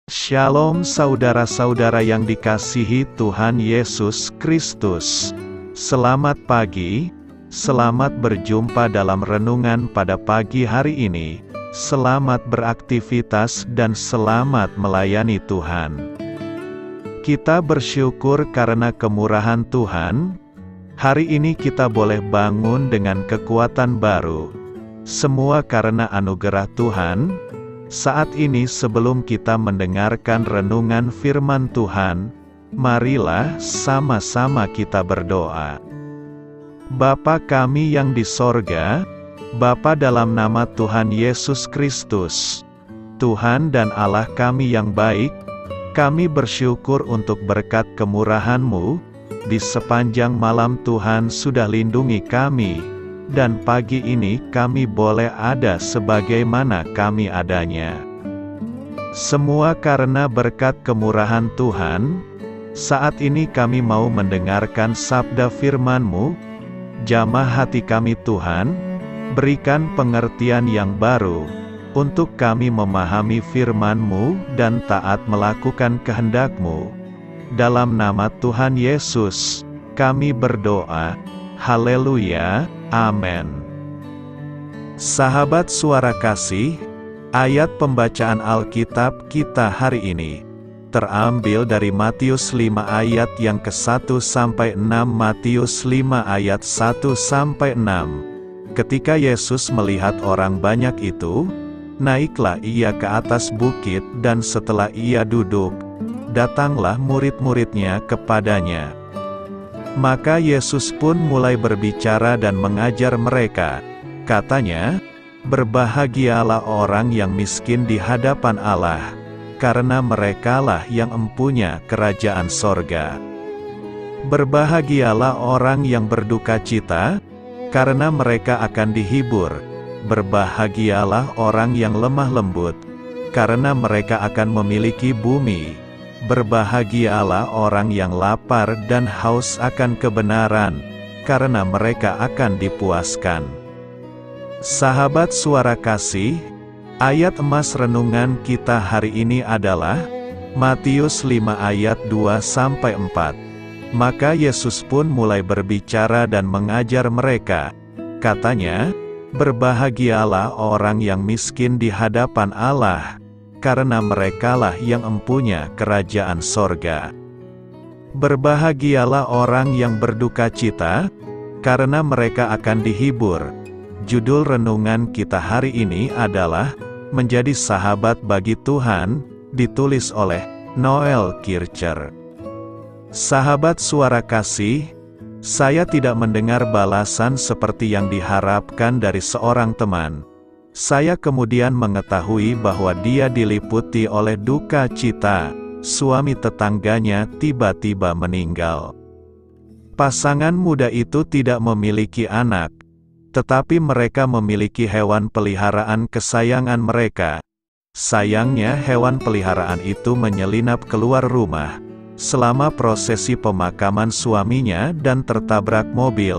Shalom saudara-saudara yang dikasihi Tuhan Yesus Kristus. Selamat pagi, selamat berjumpa dalam renungan pada pagi hari ini. Selamat beraktivitas dan selamat melayani Tuhan. Kita bersyukur karena kemurahan Tuhan. Hari ini kita boleh bangun dengan kekuatan baru. Semua karena anugerah Tuhan. Saat ini sebelum kita mendengarkan renungan firman Tuhan, marilah sama-sama kita berdoa. Bapa kami yang di sorga, Bapa dalam nama Tuhan Yesus Kristus, Tuhan dan Allah kami yang baik, kami bersyukur untuk berkat kemurahan-Mu, di sepanjang malam Tuhan sudah lindungi kami. Dan pagi ini kami boleh ada sebagaimana kami adanya. Semua karena berkat kemurahan Tuhan. Saat ini kami mau mendengarkan sabda firman-Mu. Jamah hati kami Tuhan, berikan pengertian yang baru, untuk kami memahami firman-Mu dan taat melakukan kehendak-Mu. Dalam nama Tuhan Yesus, kami berdoa. Haleluya. Amin. Sahabat suara kasih, ayat pembacaan Alkitab kita hari ini terambil dari Matius 5 ayat yang ke-1 sampai 6. Matius 5 ayat 1 sampai 6. Ketika Yesus melihat orang banyak itu, naiklah ia ke atas bukit dan setelah ia duduk, datanglah murid-muridnya kepadanya. Maka Yesus pun mulai berbicara dan mengajar mereka. Katanya, "Berbahagialah orang yang miskin di hadapan Allah, karena merekalah yang empunya kerajaan sorga. Berbahagialah orang yang berduka cita, karena mereka akan dihibur. Berbahagialah orang yang lemah lembut, karena mereka akan memiliki bumi. Berbahagialah orang yang lapar dan haus akan kebenaran, karena mereka akan dipuaskan." Sahabat suara kasih, ayat emas renungan kita hari ini adalah Matius 5 ayat 2-4. Maka Yesus pun mulai berbicara dan mengajar mereka. Katanya, "Berbahagialah orang yang miskin di hadapan Allah, karena merekalah yang empunya kerajaan sorga. Berbahagialah orang yang berduka cita, karena mereka akan dihibur." Judul renungan kita hari ini adalah Menjadi Sahabat Bagi Tuhan, ditulis oleh Noel Kircher. Sahabat suara kasih, saya tidak mendengar balasan seperti yang diharapkan dari seorang teman. Saya kemudian mengetahui bahwa dia diliputi oleh duka cita. Suami tetangganya tiba-tiba meninggal. Pasangan muda itu tidak memiliki anak, tetapi mereka memiliki hewan peliharaan kesayangan mereka. Sayangnya hewan peliharaan itu menyelinap keluar rumah selama prosesi pemakaman suaminya dan tertabrak mobil.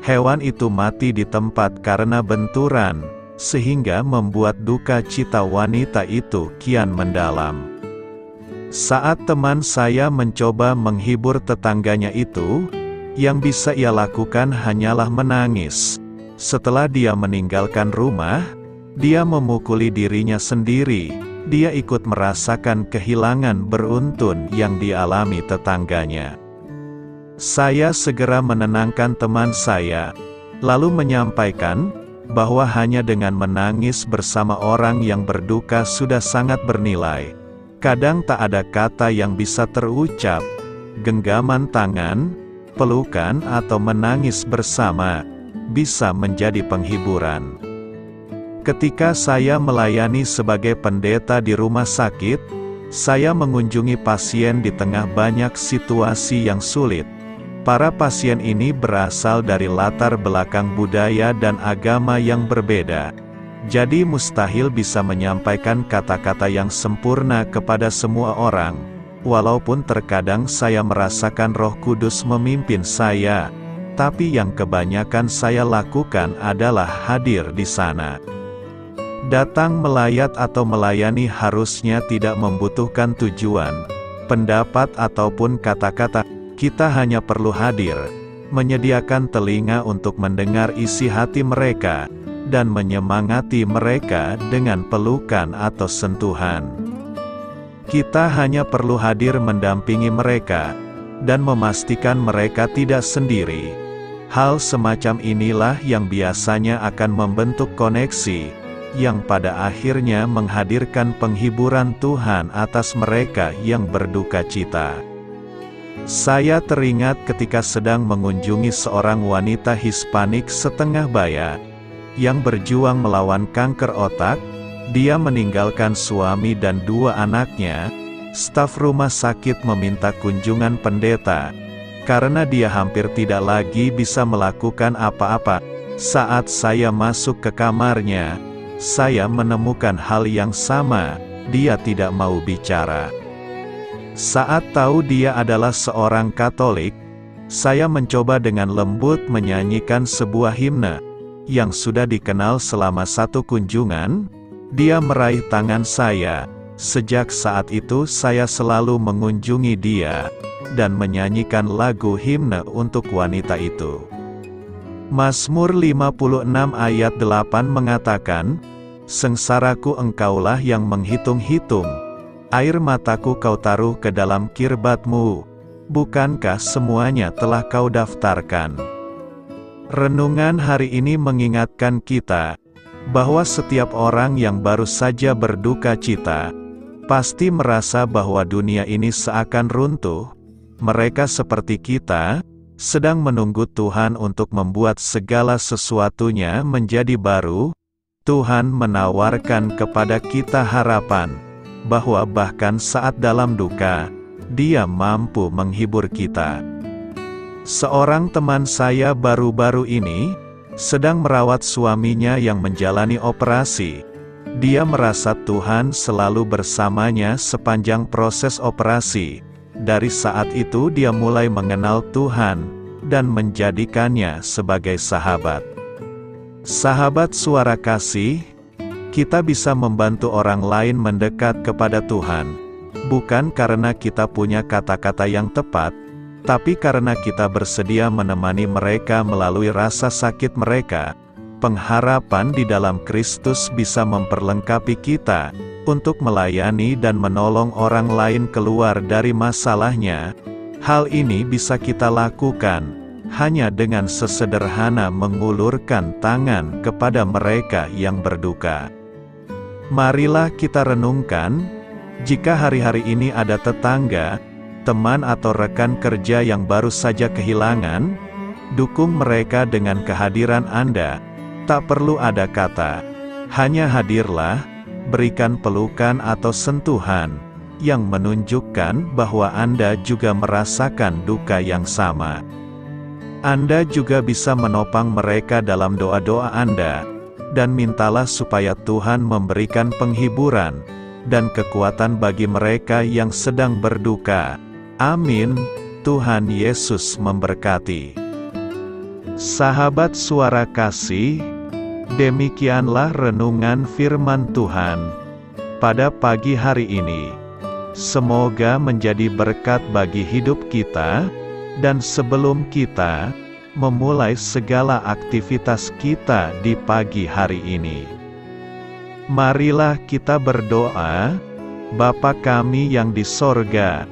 Hewan itu mati di tempat karena benturan, sehingga membuat duka cita wanita itu kian mendalam. Saat teman saya mencoba menghibur tetangganya itu, yang bisa ia lakukan hanyalah menangis. Setelah dia meninggalkan rumah, dia memukuli dirinya sendiri. Dia ikut merasakan kehilangan beruntun yang dialami tetangganya. Saya segera menenangkan teman saya, lalu menyampaikan bahwa hanya dengan menangis bersama orang yang berduka sudah sangat bernilai. Kadang tak ada kata yang bisa terucap. Genggaman tangan, pelukan atau menangis bersama bisa menjadi penghiburan. Ketika saya melayani sebagai pendeta di rumah sakit, saya mengunjungi pasien di tengah banyak situasi yang sulit. Para pasien ini berasal dari latar belakang budaya dan agama yang berbeda. Jadi mustahil bisa menyampaikan kata-kata yang sempurna kepada semua orang. Walaupun terkadang saya merasakan Roh Kudus memimpin saya, tapi yang kebanyakan saya lakukan adalah hadir di sana. Datang melayat atau melayani harusnya tidak membutuhkan tujuan, pendapat ataupun kata-kata. Kita hanya perlu hadir, menyediakan telinga untuk mendengar isi hati mereka, dan menyemangati mereka dengan pelukan atau sentuhan. Kita hanya perlu hadir mendampingi mereka, dan memastikan mereka tidak sendiri. Hal semacam inilah yang biasanya akan membentuk koneksi, yang pada akhirnya menghadirkan penghiburan Tuhan atas mereka yang berduka cita. Saya teringat ketika sedang mengunjungi seorang wanita Hispanik setengah baya, yang berjuang melawan kanker otak. Dia meninggalkan suami dan 2 anaknya. Staf rumah sakit meminta kunjungan pendeta, karena dia hampir tidak lagi bisa melakukan apa-apa. Saat saya masuk ke kamarnya, saya menemukan hal yang sama, dia tidak mau bicara. Saat tahu dia adalah seorang Katolik, saya mencoba dengan lembut menyanyikan sebuah himne, yang sudah dikenal selama 1 kunjungan. Dia meraih tangan saya. Sejak saat itu saya selalu mengunjungi dia, dan menyanyikan lagu himne untuk wanita itu. Mazmur 56 ayat 8 mengatakan, "Sengsaraku engkaulah yang menghitung-hitung, air mataku kau taruh ke dalam kirbatmu, bukankah semuanya telah kau daftarkan?" Renungan hari ini mengingatkan kita, bahwa setiap orang yang baru saja berduka cita, pasti merasa bahwa dunia ini seakan runtuh. Mereka seperti kita, sedang menunggu Tuhan untuk membuat segala sesuatunya menjadi baru. Tuhan menawarkan kepada kita harapan, bahwa bahkan saat dalam duka, Dia mampu menghibur kita. Seorang teman saya baru-baru ini, sedang merawat suaminya yang menjalani operasi. Dia merasa Tuhan selalu bersamanya sepanjang proses operasi. Dari saat itu dia mulai mengenal Tuhan, dan menjadikannya sebagai sahabat. Sahabat Suara Kasih, kita bisa membantu orang lain mendekat kepada Tuhan, bukan karena kita punya kata-kata yang tepat, tapi karena kita bersedia menemani mereka melalui rasa sakit mereka. Pengharapan di dalam Kristus bisa memperlengkapi kita untuk melayani dan menolong orang lain keluar dari masalahnya. Hal ini bisa kita lakukan hanya dengan sesederhana mengulurkan tangan kepada mereka yang berduka. Marilah kita renungkan, jika hari-hari ini ada tetangga, teman atau rekan kerja yang baru saja kehilangan, dukung mereka dengan kehadiran Anda. Tak perlu ada kata, hanya hadirlah, berikan pelukan atau sentuhan, yang menunjukkan bahwa Anda juga merasakan duka yang sama. Anda juga bisa menopang mereka dalam doa-doa Anda, dan mintalah supaya Tuhan memberikan penghiburan dan kekuatan bagi mereka yang sedang berduka. Amin. Tuhan Yesus memberkati. Sahabat Suara Kasih, demikianlah renungan firman Tuhan pada pagi hari ini. Semoga menjadi berkat bagi hidup kita, dan sebelum kita memulai segala aktivitas kita di pagi hari ini, marilah kita berdoa. Bapa kami yang di sorga,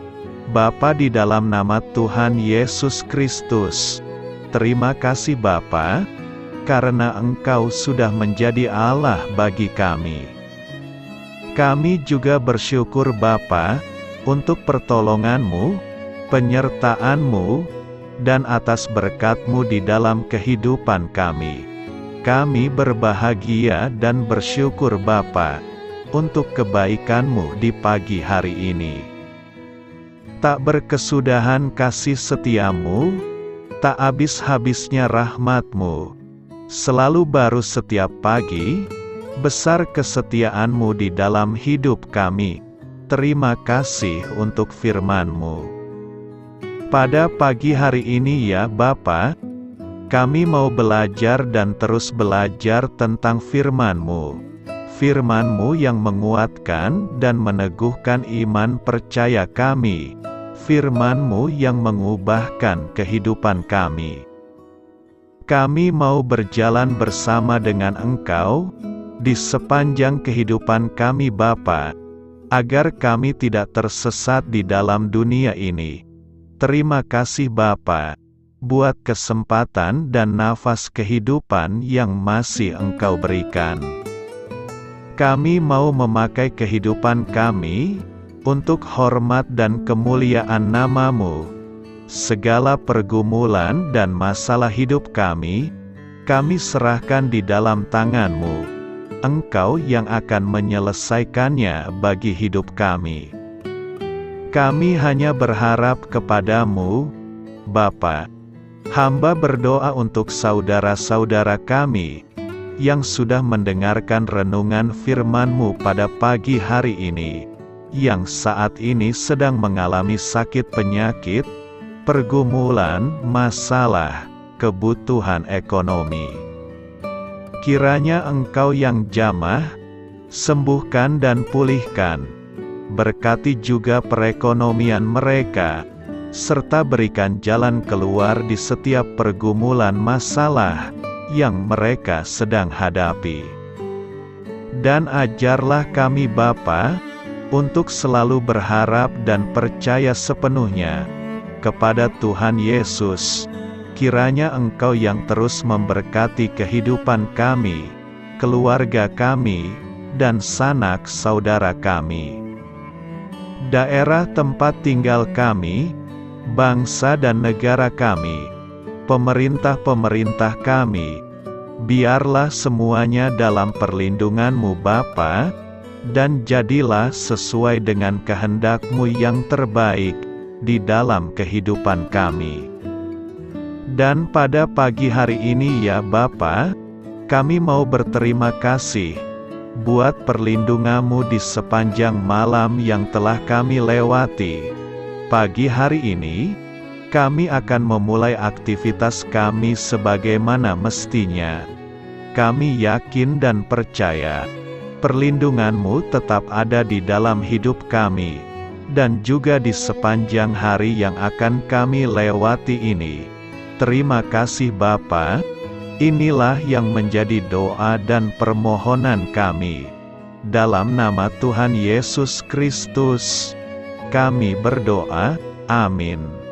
Bapa di dalam nama Tuhan Yesus Kristus, terima kasih Bapa, karena Engkau sudah menjadi Allah bagi kami. Kami juga bersyukur Bapa, untuk pertolongan-Mu, penyertaan-Mu, dan atas berkat-Mu di dalam kehidupan kami. Kami berbahagia dan bersyukur Bapa, untuk kebaikan-Mu di pagi hari ini. Tak berkesudahan kasih setia-Mu, tak habis-habisnya rahmat-Mu. Selalu baru setiap pagi, besar kesetiaan-Mu di dalam hidup kami. Terima kasih untuk firman-Mu. Pada pagi hari ini ya Bapa, kami mau belajar dan terus belajar tentang firman-Mu. Firman-Mu yang menguatkan dan meneguhkan iman percaya kami, Firman-Mu yang mengubahkan kehidupan kami. Kami mau berjalan bersama dengan Engkau, di sepanjang kehidupan kami Bapa, agar kami tidak tersesat di dalam dunia ini. Terima kasih Bapa, buat kesempatan dan nafas kehidupan yang masih Engkau berikan. Kami mau memakai kehidupan kami, untuk hormat dan kemuliaan nama-Mu. Segala pergumulan dan masalah hidup kami serahkan di dalam tangan-Mu. Engkau yang akan menyelesaikannya bagi hidup kami. Kami hanya berharap kepada-Mu, Bapa. Hamba berdoa untuk saudara-saudara kami, yang sudah mendengarkan renungan firman-Mu pada pagi hari ini, yang saat ini sedang mengalami sakit penyakit, pergumulan, masalah, kebutuhan ekonomi. Kiranya Engkau yang jamah, sembuhkan dan pulihkan. Berkati juga perekonomian mereka, serta berikan jalan keluar di setiap pergumulan masalah yang mereka sedang hadapi. Dan ajarlah kami Bapa, untuk selalu berharap dan percaya sepenuhnya kepada Tuhan Yesus. Kiranya Engkau yang terus memberkati kehidupan kami, keluarga kami, dan sanak saudara kami. Daerah tempat tinggal kami, bangsa dan negara kami, pemerintah-pemerintah kami, biarlah semuanya dalam perlindungan-Mu Bapa, dan jadilah sesuai dengan kehendak-Mu yang terbaik di dalam kehidupan kami. Dan pada pagi hari ini ya Bapa, kami mau berterima kasih buat perlindungan-Mu di sepanjang malam yang telah kami lewati. Pagi hari ini, kami akan memulai aktivitas kami sebagaimana mestinya. Kami yakin dan percaya, perlindungan-Mu tetap ada di dalam hidup kami, dan juga di sepanjang hari yang akan kami lewati ini. Terima kasih Bapa. Inilah yang menjadi doa dan permohonan kami. Dalam nama Tuhan Yesus Kristus, kami berdoa. Amin.